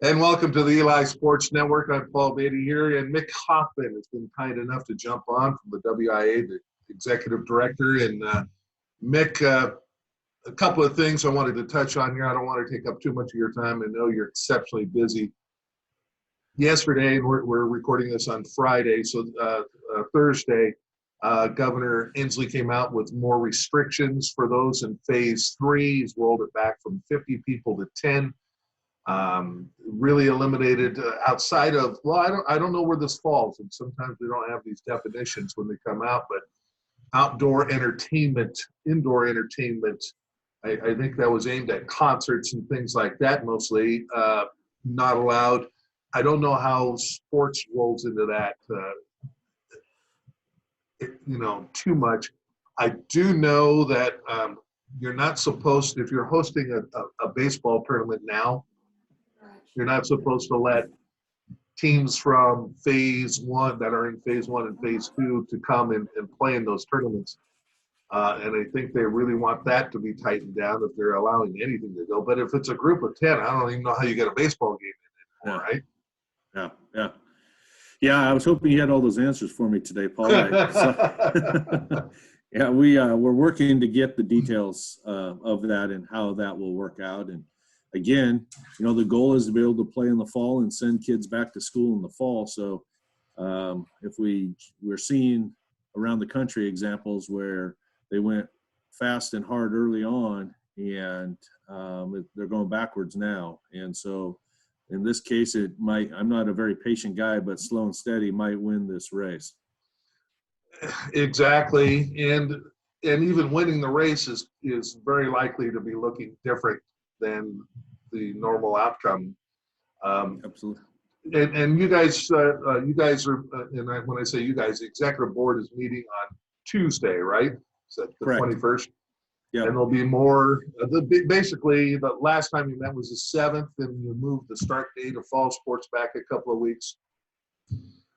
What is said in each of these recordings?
And welcome to the Eli Sports Network. I'm Paul Beatty here, and Mick Hoffman has been kind enough to jump on from the WIAA, the Executive Director. And Mick, a couple of things I wanted to touch on here. I don't want to take up too much of your time. I know you're exceptionally busy. Yesterday, we're recording this on Friday, so Thursday, Governor Inslee came out with more restrictions for those in phase 3. He's rolled it back from 50 people to 10. Really eliminated outside of, well, I don't know where this falls, and sometimes we don't have these definitions when they come out, but outdoor entertainment, indoor entertainment, I think that was aimed at concerts and things like that mostly, not allowed. I don't know how sports rolls into that, too much. I do know that you're not supposed to, if you're hosting a baseball tournament now, you're not supposed to let teams from phase 1 that are in phase 1 and phase 2 to come and play in those tournaments. And I think they really want that to be tightened down if they're allowing anything to go. But if it's a group of 10, I don't even know how you get a baseball game in anymore, right? Yeah, I was hoping you had all those answers for me today, Paul. Yeah, we're working to get the details of that and how that will work out. And again, the goal is to be able to play in the fall and send kids back to school in the fall. So if we're seeing around the country examples where they went fast and hard early on, and they're going backwards now. And so in this case, I'm not a very patient guy, but slow and steady might win this race. Exactly. And even winning the race is very likely to be looking different than the normal outcome. Absolutely. And you guys are, and when I say you guys, the executive board is meeting on Tuesday, right? Is that the Correct. 21st? Yeah. And there'll be more. Basically, the last time you met was the 7th, and you moved the start date of fall sports back a couple of weeks.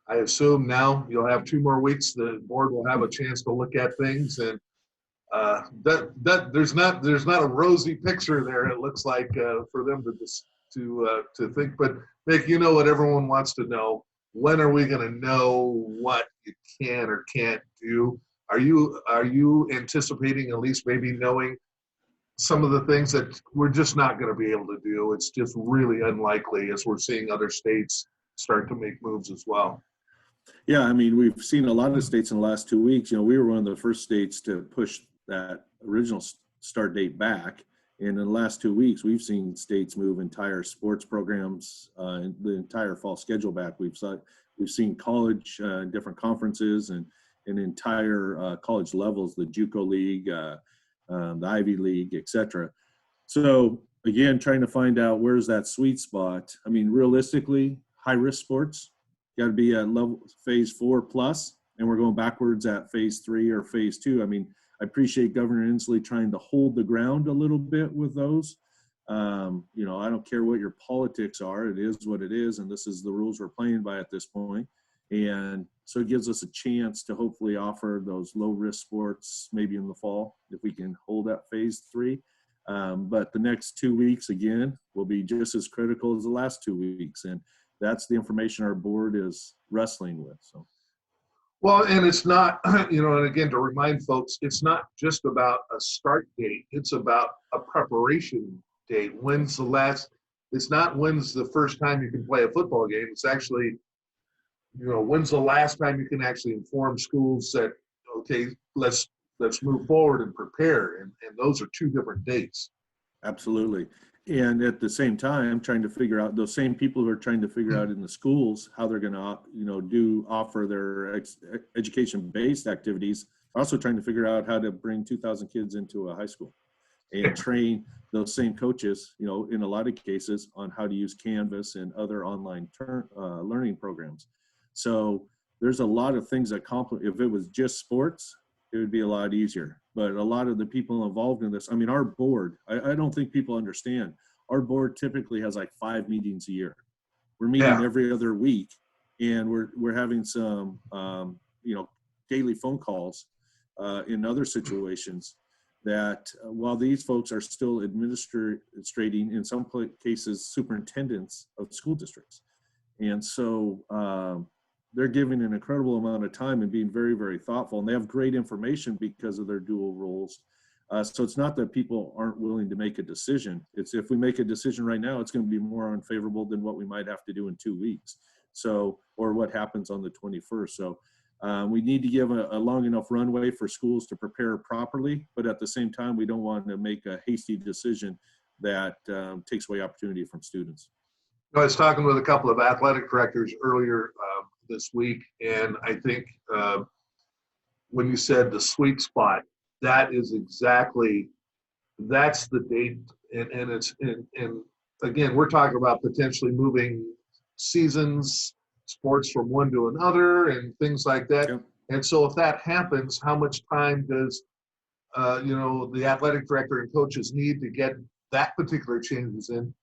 I assume now you'll have 2 more weeks. The board will have a chance to look at things, and that there's not a rosy picture there. It looks like for them to think. But Mick, you know what everyone wants to know. When are we going to know what you can or can't do? Are you anticipating at least maybe knowing some of the things that we're just not going to be able to do? It's just really unlikely as we're seeing other states start to make moves as well. Yeah, I mean, we've seen a lot of states in the last 2 weeks. We were one of the first states to push that original start date back. And in the last 2 weeks, we've seen states move entire sports programs, the entire fall schedule back. We've seen college, different conferences, and entire college levels, the JUCO League, the Ivy League, etc. So again, trying to find out where's that sweet spot. I mean, realistically, high-risk sports got to be at level phase 4 plus, and we're going backwards at phase 3 or phase 2. I mean, I appreciate Governor Inslee trying to hold the ground a little bit with those. I don't care what your politics are. It is what it is, and this is the rules we're playing by at this point. And so it gives us a chance to hopefully offer those low-risk sports maybe in the fall if we can hold at phase 3. But the next 2 weeks, again, will be just as critical as the last 2 weeks. And that's the information our board is wrestling with. So. Well, and it's not, and again, to remind folks, it's not just about a start date. It's about a preparation date. It's not when's the first time you can play a football game. It's actually, when's the last time you can actually inform schools that, okay, let's move forward and prepare. And those are 2 different dates. Absolutely. And at the same time, trying to figure out, those same people who are trying to figure out in the schools how they're going to, offer their education-based activities, are also trying to figure out how to bring 2,000 kids into a high school and train those same coaches, in a lot of cases, on how to use Canvas and other online learning programs. So there's a lot of things that complement. If it was just sports, it would be a lot easier. But a lot of the people involved in this, I mean, our board, I don't think people understand. Our board typically has like 5 meetings a year. We're meeting every other week, and we're having some, daily phone calls in other situations. that while these folks are still administrating, in some cases, superintendents of school districts. And so they're giving an incredible amount of time and being very, very thoughtful. And they have great information because of their dual roles. So it's not that people aren't willing to make a decision. It's if we make a decision right now, it's going to be more unfavorable than what we might have to do in 2 weeks. So, or what happens on the 21st. So we need to give a long enough runway for schools to prepare properly, but at the same time, we don't want to make a hasty decision that takes away opportunity from students. I was talking with a couple of athletic directors earlier this week, and I think when you said the sweet spot, that is exactly, that's the date. And it's, and again, we're talking about potentially moving seasons, sports from one to another and things like that. Yep. And so if that happens, how much time does, the athletic director and coaches need to get that particular changes in?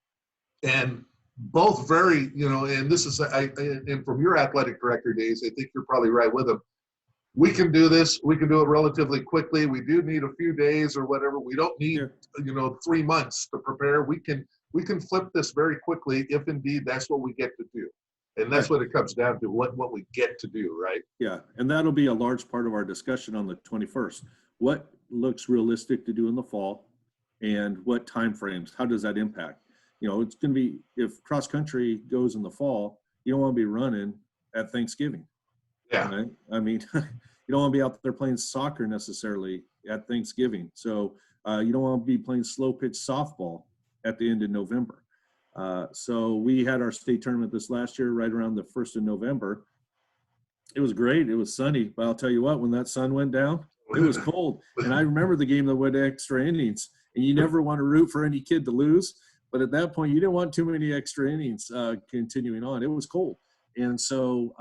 And both very, and this is, and from your athletic director days, I think you're probably right with them. We can do this. We can do it relatively quickly. We do need a few days or whatever. We don't need, 3 months to prepare. We can flip this very quickly if indeed that's what we get to do. And that's what it comes down to, what we get to do, right? Yeah, and that'll be a large part of our discussion on the 21st. What looks realistic to do in the fall and what timeframes? How does that impact? It's going to be, if cross country goes in the fall, you don't want to be running at Thanksgiving. Yeah. Right? I mean, you don't want to be out there playing soccer necessarily at Thanksgiving. So you don't want to be playing slow pitch softball at the end of November. So we had our state tournament this last year right around the 1st of November. It was great. It was sunny, but I'll tell you what, when that sun went down, it was cold. And I remember the game that went extra innings, and you never want to root for any kid to lose. But at that point, you didn't want too many extra innings continuing on. It was cold. And so,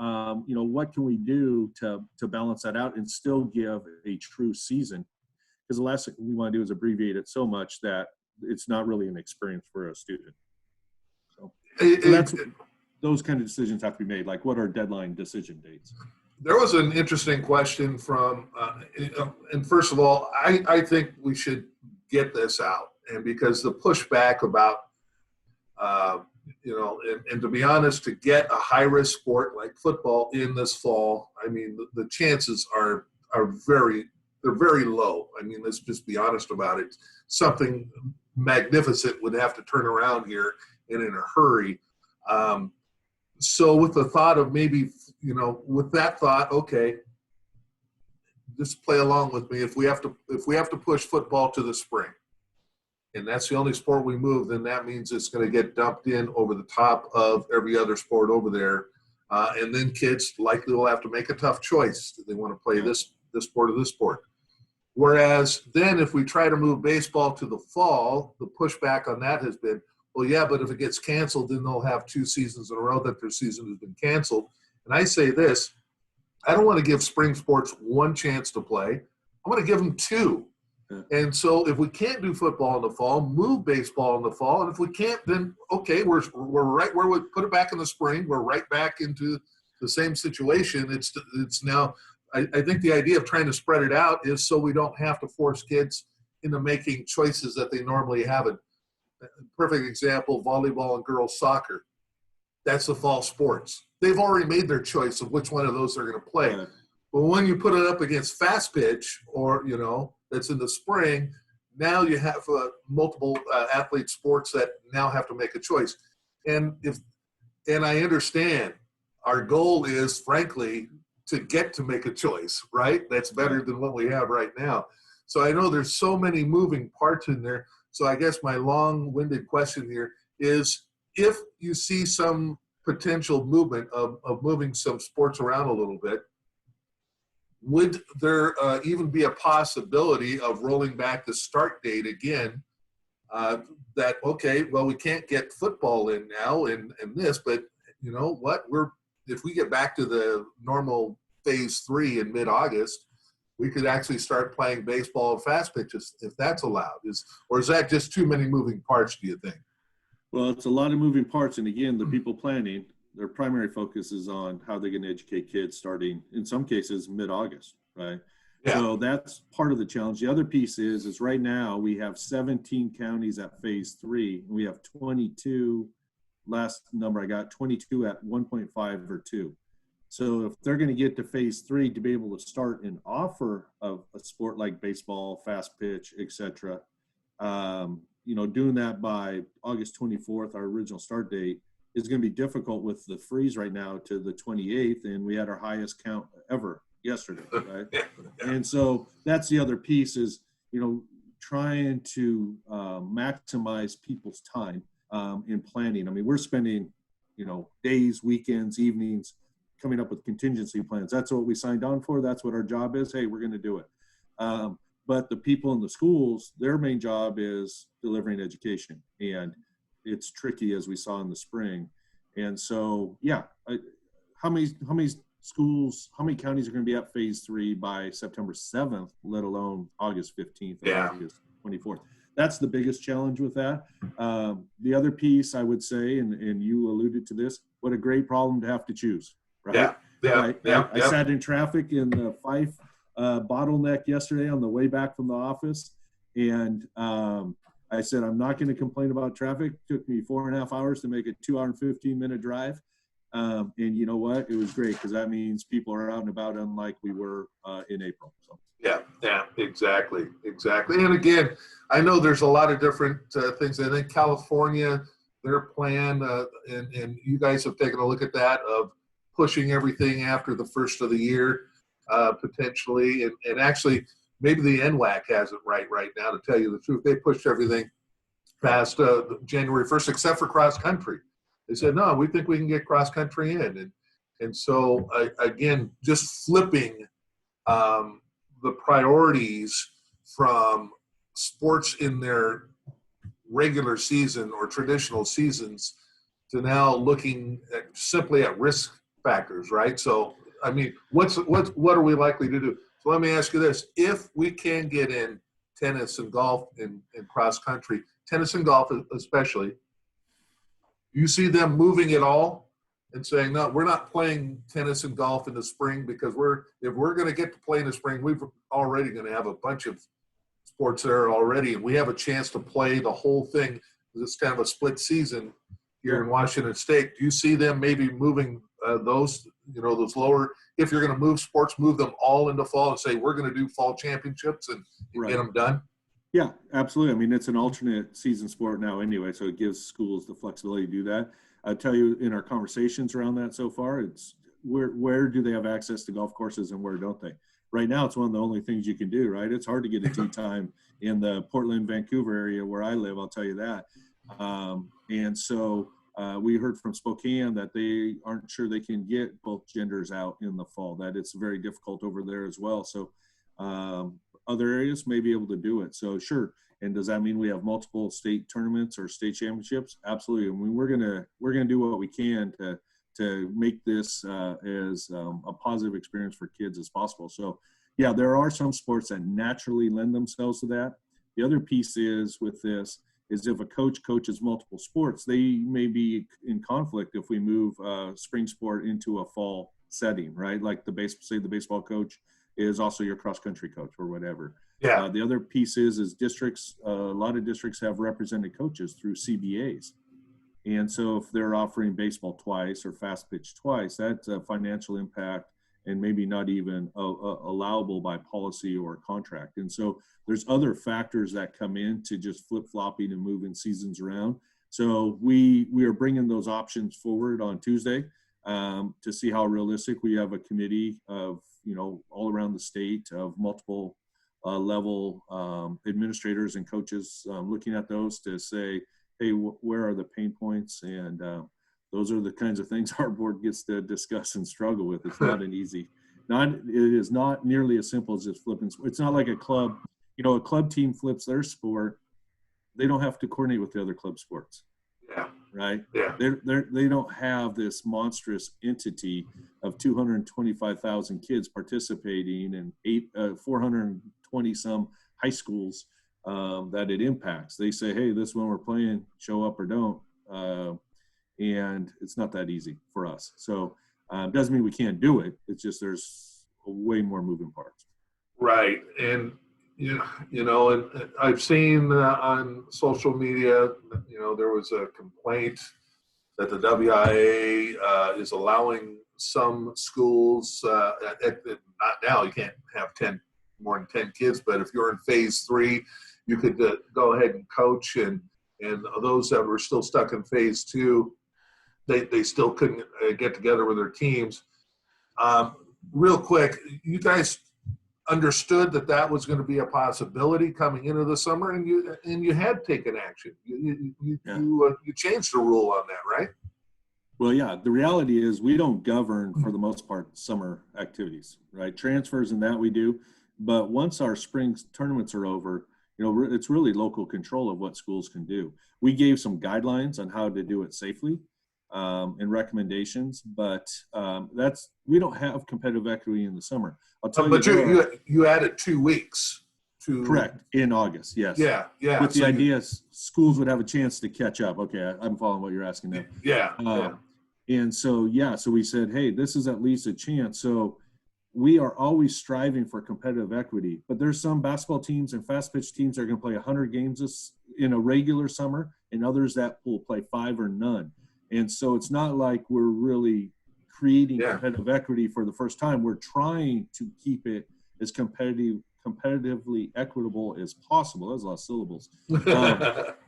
what can we do to balance that out and still give a true season? Because the last thing we want to do is abbreviate it so much that it's not really an experience for a student. So that's those kind of decisions have to be made. Like, what are deadline decision dates? There was an interesting question from, and first of all, I think we should get this out. And because the pushback about, and to be honest, to get a high-risk sport like football in this fall, I mean, the chances are very low. I mean, let's just be honest about it. Something magnificent would have to turn around here and in a hurry. So with the thought of maybe, with that thought, okay, just play along with me. If we have to push football to the spring, and that's the only sport we move, then that means it's going to get dumped in over the top of every other sport over there. And then kids likely will have to make a tough choice. Do they want to play this sport or this sport? Whereas then if we try to move baseball to the fall, the pushback on that has been, well, yeah, but if it gets canceled, then they'll have 2 seasons in a row that their season has been canceled. And I say this, I don't want to give spring sports 1 chance to play. I want to give them 2. And so if we can't do football in the fall, move baseball in the fall. And if we can't, then okay, we're right where we put it back in the spring. We're right back into the same situation. It's now, I think the idea of trying to spread it out is so we don't have to force kids into making choices that they normally haven't. Perfect example, volleyball and girls soccer. That's the fall sports. They've already made their choice of which one of those they're going to play. But when you put it up against fast pitch or, that's in the spring, now you have multiple athlete sports that now have to make a choice. And I understand our goal is, frankly, to get to make a choice, right? That's better than what we have right now. So I know there's so many moving parts in there. So I guess my long-winded question here is, if you see some potential movement of moving some sports around a little bit, would there even be a possibility of rolling back the start date again? That, okay, well, we can't get football in now and this, but you know what? If we get back to the normal phase 3 in mid-August, we could actually start playing baseball and fast pitches if that's allowed. Or is that just too many moving parts, do you think? Well, it's a lot of moving parts. And again, the people planning, their primary focus is on how they're going to educate kids starting, in some cases, mid-August, right? Yeah. So that's part of the challenge. The other piece is right now we have 17 counties at phase 3. And we have 22, last number I got, 22 at 1.5 or 2. So if they're going to get to phase 3 to be able to start an offer of a sport like baseball, fast pitch, etc., doing that by August 24th, our original start date, is going to be difficult with the freeze right now to the 28th, and we had our highest count ever yesterday, right? And so that's the other piece is, trying to maximize people's time in planning. I mean, we're spending, days, weekends, evenings, coming up with contingency plans. That's what we signed on for. That's what our job is. Hey, we're going to do it. But the people in the schools, their main job is delivering education. And it's tricky, as we saw in the spring. And so, how many schools, how many counties are going to be at phase 3 by September 7th, let alone August 15th or August 24th? That's the biggest challenge with that. The other piece I would say, and you alluded to this, what a great problem to have to choose, right? I sat in traffic in the Fife bottleneck yesterday on the way back from the office, and I said, I'm not going to complain about traffic. It took me 4.5 hours to make a 2 hour and 15-minute drive. And you know what? It was great because that means people are out and about unlike we were in April. So. Yeah, exactly. And again, I know there's a lot of different things. I think California, their plan, and you guys have taken a look at that, of pushing everything after the first of the year, potentially. And actually, maybe the NWAC has it right now, to tell you the truth. They pushed everything past January 1st, except for cross country. They said, no, we think we can get cross country in. And so, again, just flipping the priorities from sports in their regular season or traditional seasons to now looking simply at risk factors, right? So, I mean, what are we likely to do? So let me ask you this. If we can get in tennis and golf and cross country, tennis and golf especially, do you see them moving it all and saying, no, we're not playing tennis and golf in the spring because if we're going to get to play in the spring, we're already going to have a bunch of sports there already, and we have a chance to play the whole thing. This kind of a split season here in Washington State. Do you see them maybe moving those lower, if you're going to move sports, move them all into fall and say, we're going to do fall championships and get them done? Yeah, absolutely. I mean, it's an alternate season sport now anyway, so it gives schools the flexibility to do that. I'll tell you, in our conversations around that so far, it's where do they have access to golf courses and where don't they? Right now, it's one of the only things you can do, right? It's hard to get a tee time in the Portland, Vancouver area where I live, I'll tell you that. And so we heard from Spokane that they aren't sure they can get both genders out in the fall, that it's very difficult over there as well. So other areas may be able to do it. So sure. And does that mean we have multiple state tournaments or state championships? Absolutely. I mean, we're gonna do what we can to make this as a positive experience for kids as possible. So yeah, there are some sports that naturally lend themselves to that. The other piece is with this is if a coach coaches multiple sports, they may be in conflict if we move spring sport into a fall setting, right? Like the baseball coach is also your cross country coach or whatever. Yeah. The other piece is districts. A lot of districts have represented coaches through CBAs. And so if they're offering baseball twice or fast pitch twice, that's a financial impact and maybe not even allowable by policy or contract. And so there's other factors that come in to just flip-flopping and moving seasons around. So we are bringing those options forward on Tuesday to see how realistic. We have a committee of, all around the state of multiple level administrators and coaches looking at those to say, hey, where are the pain points? And those are the kinds of things our board gets to discuss and struggle with. It's not an easy, it is not nearly as simple as just flipping. It's not like a club, a club team flips their sport. They don't have to coordinate with the other club sports. Yeah. Right? Yeah. They don't have this monstrous entity of 225,000 kids participating in 420 some high schools that it impacts. They say, hey, this one we're playing, show up or don't. And it's not that easy for us. So it doesn't mean we can't do it. It's just there's way more moving parts. Right. And, and I've seen on social media, there was a complaint that the WIA is allowing some schools, not now, you can't have more than 10 kids, but if you're in phase 3, you could go ahead and coach, and those that were still stuck in phase 2, they still couldn't get together with their teams. Real quick, you guys understood that was going to be a possibility coming into the summer, and you had taken action. You changed the rule on that, right? Well, yeah, the reality is we don't govern, for the most part, summer activities, right? Transfers and that we do. But once our spring tournaments are over, it's really local control of what schools can do. We gave some guidelines on how to do it safely and recommendations, but we don't have competitive equity in the summer. I'll tell you. But you added 2 weeks. Correct, in August, yes. Yeah. With the idea schools would have a chance to catch up. Okay, I'm following what you're asking now. Yeah. And so, so we said, hey, this is at least a chance. So we are always striving for competitive equity, but there's some basketball teams and fast pitch teams that are going to play 100 games in a regular summer, and others that will play 5 or none. And so it's not like we're really creating competitive equity for the first time. We're trying to keep it as competitively equitable as possible. That's a lot of syllables.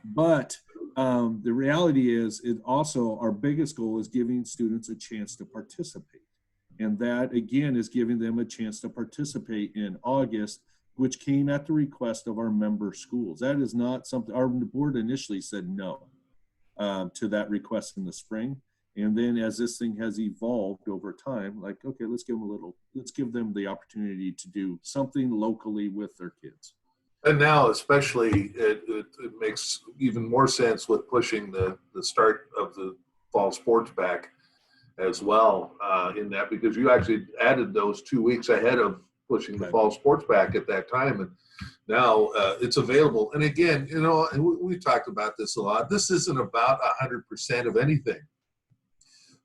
But the reality is, our biggest goal is giving students a chance to participate. And that, again, is giving them a chance to participate in August, which came at the request of our member schools. That is not something, our board initially said no to that request in the spring. And then as this thing has evolved over time, like, okay, let's give them the opportunity to do something locally with their kids. And now, especially, it makes even more sense with pushing the start of the fall sports back as well in that, because you actually added those 2 weeks ahead of pushing the fall sports back at that time. And now it's available. And again, we've talked about this a lot. This isn't about 100% of anything.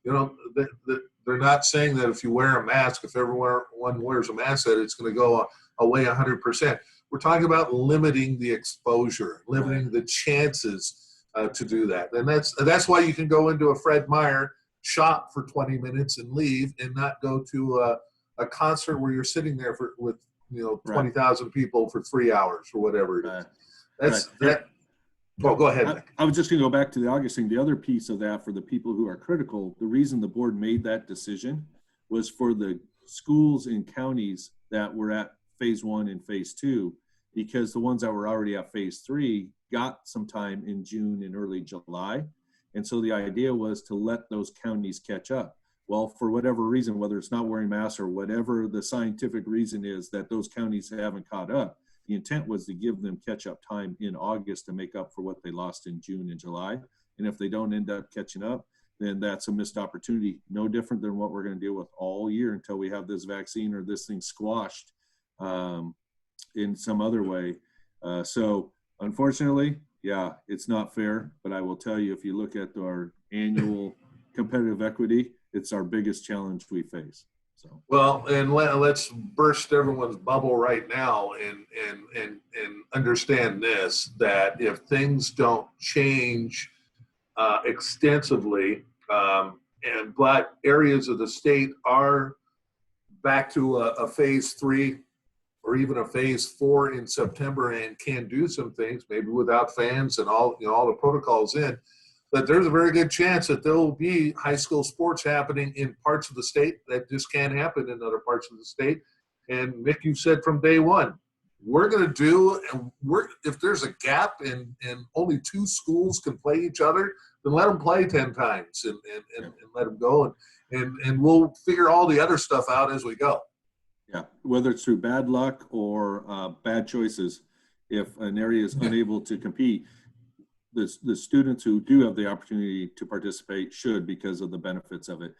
They're not saying that if you wear a mask, if everyone wears a mask, that it's going to go away 100%. We're talking about limiting the exposure, limiting the chances to do that. And that's why you can go into a Fred Meyer, shop for 20 minutes and leave, and not go to a concert where you're sitting there with 20,000 people for 3 hours or whatever it is. Well, go ahead, Nick. I was just going to go back to the August thing. The other piece of that, for the people who are critical, the reason the board made that decision was for the schools and counties that were at phase 1 and phase 2, because the ones that were already at phase 3 got some time in June and early July. And so the idea was to let those counties catch up. Well, for whatever reason, whether it's not wearing masks or whatever the scientific reason is that those counties haven't caught up, the intent was to give them catch-up time in August to make up for what they lost in June and July. And if they don't end up catching up, then that's a missed opportunity. No different than what we're going to deal with all year until we have this vaccine or this thing squashed in some other way. So unfortunately, it's not fair. But I will tell you, if you look at our annual competitive equity, it's our biggest challenge we face. So. Well, and let's burst everyone's bubble right now and understand this, that if things don't change extensively, and black areas of the state are back to a phase 3 or even a phase 4 in September and can do some things, maybe without fans and all the protocols in, but there's a very good chance that there will be high school sports happening in parts of the state that just can't happen in other parts of the state. And Mick, you said from day one, we're going to do, and if there's a gap and only 2 schools can play each other, then let them play 10 times and let them go. And we'll figure all the other stuff out as we go. Yeah, whether it's through bad luck or bad choices, if an area is unable to compete, the students who do have the opportunity to participate should, because of the benefits of it.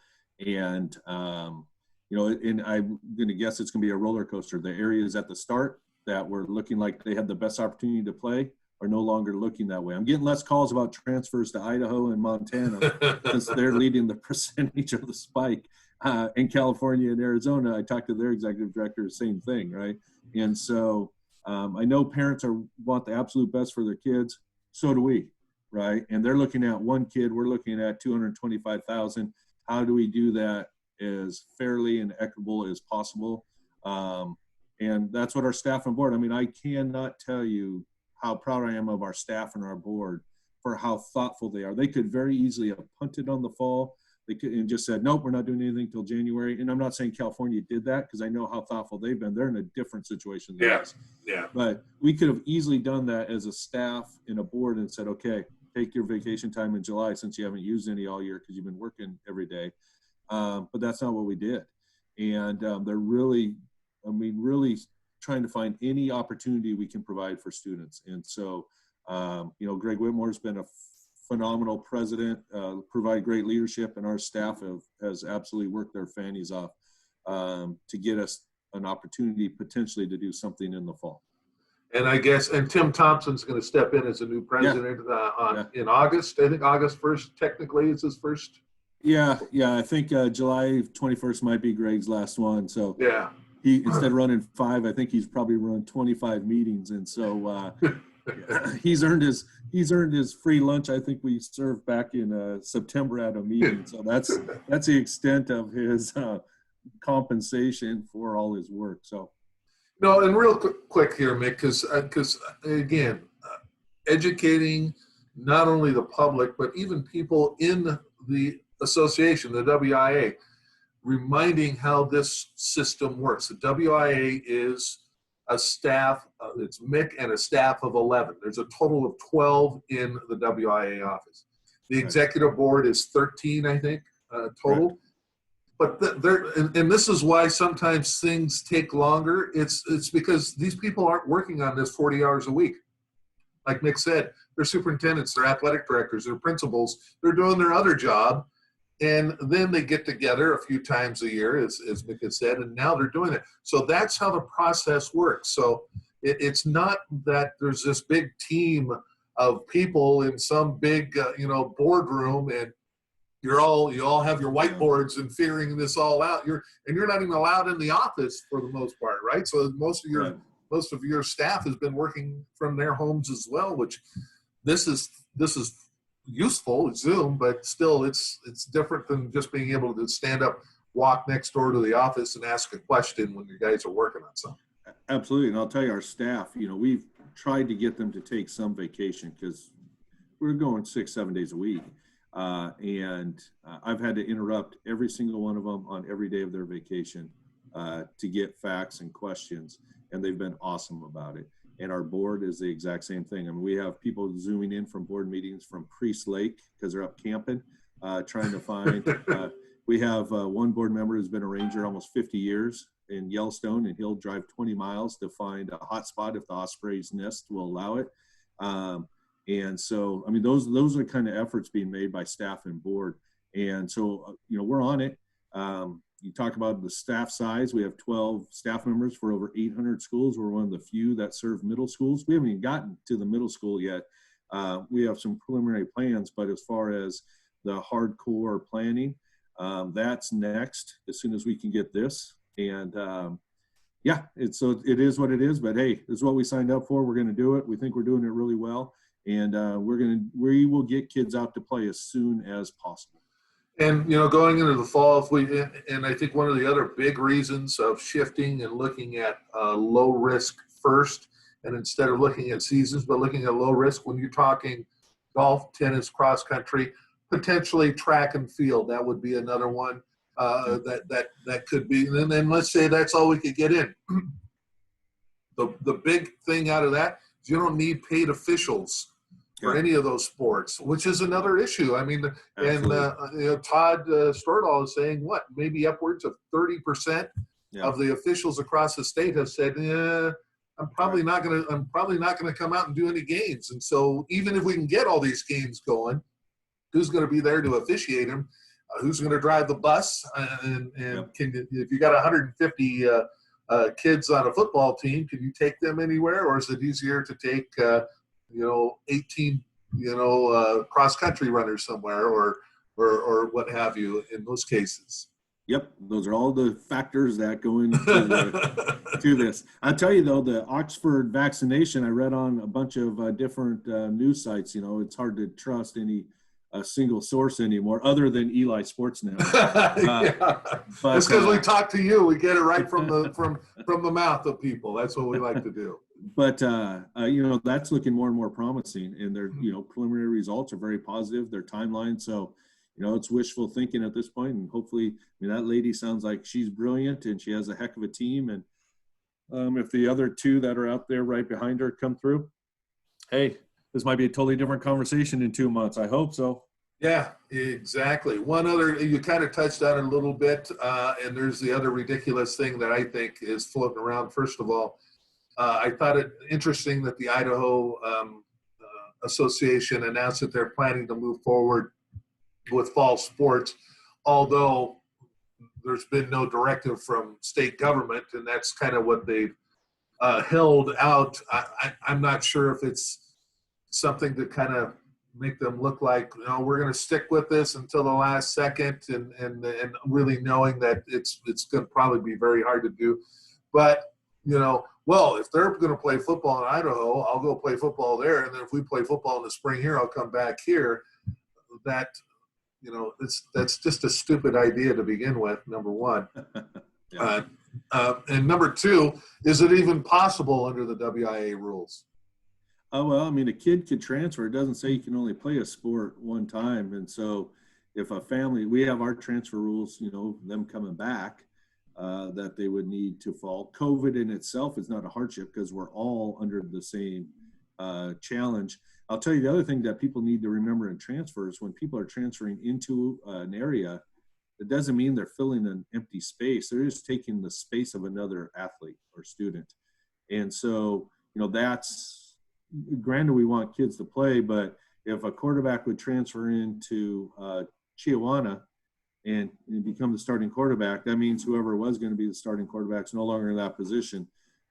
And, and I'm going to guess it's going to be a roller coaster. The areas at the start that were looking like they had the best opportunity to play are no longer looking that way. I'm getting less calls about transfers to Idaho and Montana since they're leading the percentage of the spike. in California and Arizona, I talked to their executive director, same thing, right? And so I know parents want the absolute best for their kids. So do we, right? And they're looking at one kid. We're looking at 225,000. How do we do that as fairly and equitable as possible? And that's what our staff and board. I mean, I cannot tell you how proud I am of our staff and our board for how thoughtful they are. They could very easily have punted on the fall. They could and just said, nope, we're not doing anything till January. And I'm not saying California did that because I know how thoughtful they've been. They're in a different situation than us. Yeah. But we could have easily done that as a staff and a board and said, okay, take your vacation time in July since you haven't used any all year because you've been working every day. But that's not what we did. And they're really trying to find any opportunity we can provide for students. And so, Greg Whitmore's been a phenomenal president, provide great leadership, and our staff has absolutely worked their fannies off to get us an opportunity potentially to do something in the fall. And Tim Thompson's going to step in as a new president in August. I think August 1st technically is his first. Yeah. I think July 21st might be Greg's last one. So yeah, he instead of running 5, I think he's probably run 25 meetings, and so he's earned his free lunch. I think we served back in September at a meeting. So that's the extent of his compensation for all his work. So. No, and real quick here, Mick, because again, educating not only the public but even people in the association, the WIAA, reminding how this system works. The WIAA is a staff, it's Mick and a staff of 11. There's a total of 12 in the WIAA office. The executive board is 13, I think, total. Right. But and this is why sometimes things take longer. It's because these people aren't working on this 40 hours a week. Like Mick said, they're superintendents, they're athletic directors, they're principals, they're doing their other job. And then they get together a few times a year, as Mick had said, and now they're doing it. So that's how the process works. So it's not that there's this big team of people in some big, boardroom, and you all have your whiteboards and figuring this all out. You're not even allowed in the office for the most part, right? So most of your staff has been working from their homes as well, which this is useful. It's Zoom, but still it's different than just being able to stand up, walk next door to the office and ask a question when you guys are working on something. Absolutely. And I'll tell you, our staff, we've tried to get them to take some vacation because we're going 6-7 days a week. And I've had to interrupt every single one of them on every day of their vacation to get facts and questions, and they've been awesome about it. And our board is the exact same thing. I mean, we have people zooming in from board meetings from Priest Lake because they're up camping, trying to find. We have one board member who's been a ranger almost 50 years in Yellowstone, and he'll drive 20 miles to find a hot spot if the osprey's nest will allow it. And so, I mean, those are the kind of efforts being made by staff and board. And so, we're on it. You talk about the staff size. We have 12 staff members for over 800 schools. We're one of the few that serve middle schools. We haven't even gotten to the middle school yet. We have some preliminary plans, but as far as the hardcore planning, that's next as soon as we can get this. And it is what it is, but hey, this is what we signed up for. We're going to do it. We think we're doing it really well. And we will get kids out to play as soon as possible. And, going into the fall, and I think one of the other big reasons of shifting and looking at low risk first, and instead of looking at seasons, but looking at low risk, when you're talking golf, tennis, cross country, potentially track and field, that would be another one that could be. And then let's say that's all we could get in. The big thing out of that is you don't need paid officials for any of those sports, which is another issue. I mean, absolutely. And Todd Stordahl is saying maybe upwards of 30% of the officials across the state have said, I'm probably not going to come out and do any games. And so even if we can get all these games going, who's going to be there to officiate them? Who's going to drive the bus? And if you got 150 kids on a football team, can you take them anywhere, or is it easier to take 18 cross country runners somewhere or what have you in those cases? Yep, those are all the factors that go into to this. I'll tell you though, the Oxford vaccination, I read on a bunch of different news sites. You know, it's hard to trust any single source anymore, other than Eli Sports now. Yeah. But It's because we talk to you. We get it right from the mouth of people. That's what we like to do. But you know, that's looking more and more promising, and their preliminary results are very positive. Their timeline, so you know, it's wishful thinking at this point, and hopefully, I mean, that lady sounds like she's brilliant, and she has a heck of a team. And if the other two that are out there right behind her come through, hey, this might be a totally different conversation in 2 months. I hope so. Yeah, exactly. One other, you kind of touched on it a little bit, and there's the other ridiculous thing that I think is floating around. First of all, I thought it interesting that the Idaho Association announced that they're planning to move forward with fall sports, although there's been no directive from state government, and that's kind of what they've held out. I'm not sure if it's something to kind of make them look like, you know, we're going to stick with this until the last second, and really knowing that it's going to probably be very hard to do. But, you know, well, if they're going to play football in Idaho, I'll go play football there. And then if we play football in the spring here, I'll come back here. That, you know, that's just a stupid idea to begin with, number one. Yeah. And number two, is it even possible under the WIAA rules? Oh, well, I mean, a kid could transfer. It doesn't say you can only play a sport one time. And so if a family, we have our transfer rules, you know, them coming back, that they would need to fall. COVID in itself is not a hardship because we're all under the same challenge. I'll tell you the other thing that people need to remember in transfers, when people are transferring into an area, it doesn't mean they're filling an empty space. They're just taking the space of another athlete or student. And so, you know, that's, granted, we want kids to play, but if a quarterback would transfer into Chiawana and become the starting quarterback, that means whoever was going to be the starting quarterback is no longer in that position.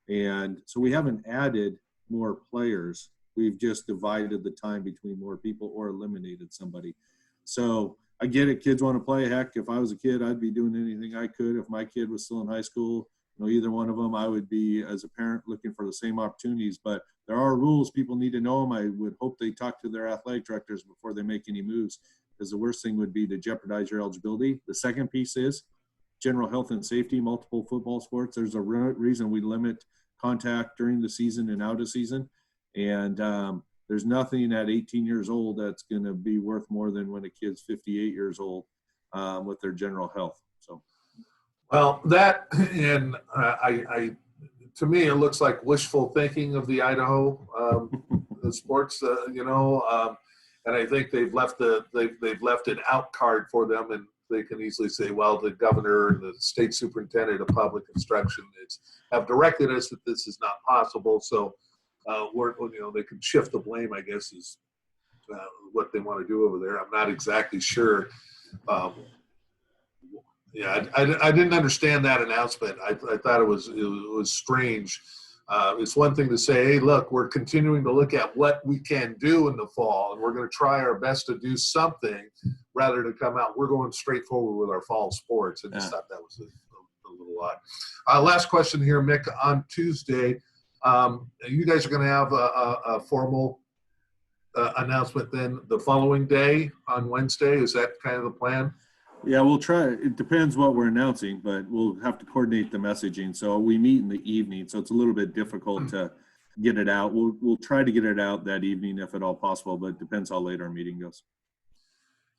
And so we haven't added more players. We've just divided the time between more people or eliminated somebody. So I get it. Kids want to play. Heck, if I was a kid, I'd be doing anything I could. If my kid was still in high school, you know, either one of them, I would be, as a parent, looking for the same opportunities. But there are rules. People need to know them. I would hope they talk to their athletic directors before they make any moves, because the worst thing would be to jeopardize your eligibility. The second piece is general health and safety, multiple football sports. There's a reason we limit contact during the season and out of season. And there's nothing at 18 years old that's going to be worth more than when a kid's 58 years old with their general health. So, well, that, and I to me, it looks like wishful thinking of the Idaho the sports, you know, and I think they've left an out card for them, and they can easily say, well, the governor and the state superintendent of public instruction have directed us that this is not possible. So, you know, they can shift the blame, I guess, is what they want to do over there. I'm not exactly sure. Yeah, I didn't understand that announcement. I thought it was strange. It's one thing to say, hey, look, we're continuing to look at what we can do in the fall, and we're going to try our best to do something, rather to come out, we're going straight forward with our fall sports. I just thought that was a little odd. Last question here, Mick. On Tuesday, you guys are going to have a formal announcement then the following day on Wednesday. Is that kind of the plan? yeah, we'll try. It depends what we're announcing, but we'll have to coordinate the messaging. So we meet in the evening, so it's a little bit difficult to get it out. We'll try to get it out that evening if at all possible, but it depends how late our meeting goes.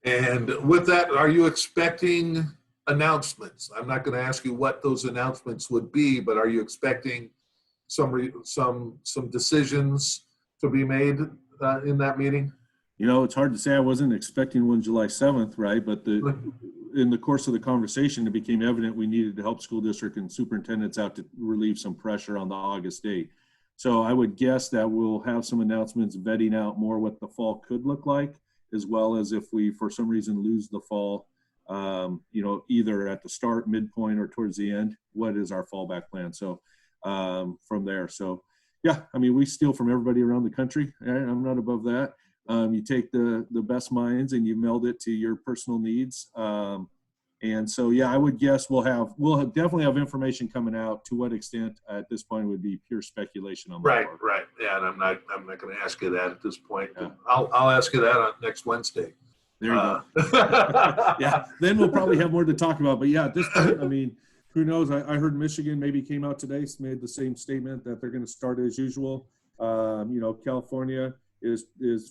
And with that, are you expecting announcements? I'm not going to ask you what those announcements would be, but are you expecting some decisions to be made in that meeting? You know, it's hard to say. I wasn't expecting one July 7th, right? But in the course of the conversation, it became evident we needed to help school district and superintendents out to relieve some pressure on the August date. So I would guess that we'll have some announcements vetting out more what the fall could look like, as well as if we, for some reason, lose the fall, you know, either at the start, midpoint, or towards the end, what is our fallback plan? So from there. So, yeah, I mean, we steal from everybody around the country. I'm not above that. You take the best minds and you meld it to your personal needs. And so, yeah, I would guess we'll definitely have information coming out. To what extent at this point would be pure speculation on my part. Right. Yeah, and I'm not going to ask you that at this point. Yeah. I'll ask you that on next Wednesday. There you go. Yeah, then we'll probably have more to talk about. But yeah, at this point, I mean, who knows? I heard Michigan maybe came out today, made the same statement that they're going to start as usual. California is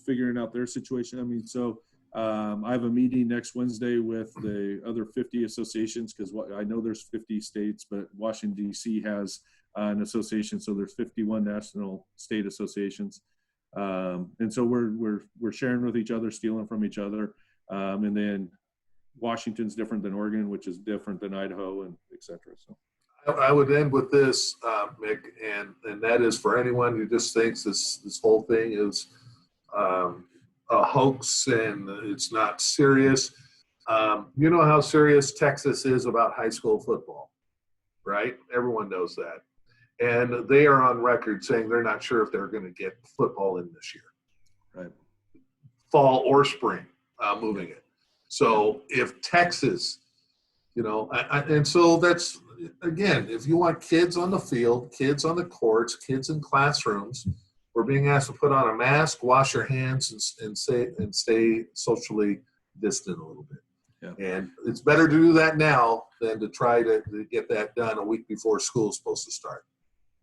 figuring out their situation. I mean, so I have a meeting next Wednesday with the other 50 associations, because I know there's 50 states, but Washington, D.C. has an association, so there's 51 national state associations. And so we're sharing with each other, stealing from each other. And then Washington's different than Oregon, which is different than Idaho, and et cetera. So I would end with this, Mick, and that is for anyone who just thinks this whole thing is a hoax and it's not serious. You know how serious Texas is about high school football, right? Everyone knows that. And they are on record saying they're not sure if they're going to get football in this year. Right. Fall or spring, moving it. So if Texas, and so that's, again, if you want kids on the field, kids on the courts, kids in classrooms, we're being asked to put on a mask, wash your hands, and stay socially distant a little bit. Yeah. And it's better to do that now than to try to get that done a week before school's supposed to start.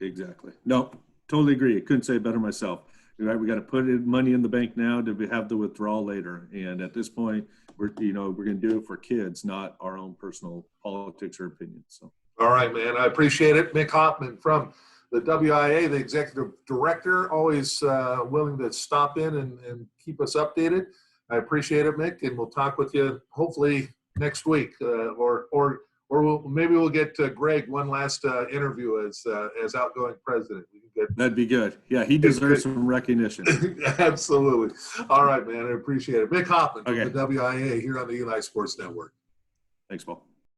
Exactly. No, totally agree. I couldn't say it better myself. Right? We got to put money in the bank now to have the withdrawal later. And at this point, we're going to do it for kids, not our own personal politics or opinions. So. All right, man. I appreciate it. Mick Hoffman from the WIAA, the Executive Director, always willing to stop in and keep us updated. I appreciate it, Mick, and we'll talk with you hopefully next week, or maybe we'll get Greg one last interview as outgoing president. That'd be good. Yeah, he deserves some recognition. Absolutely. All right, man. I appreciate it. Mick Hoffman from the WIAA here on the Eli Sports Network. Thanks, Paul.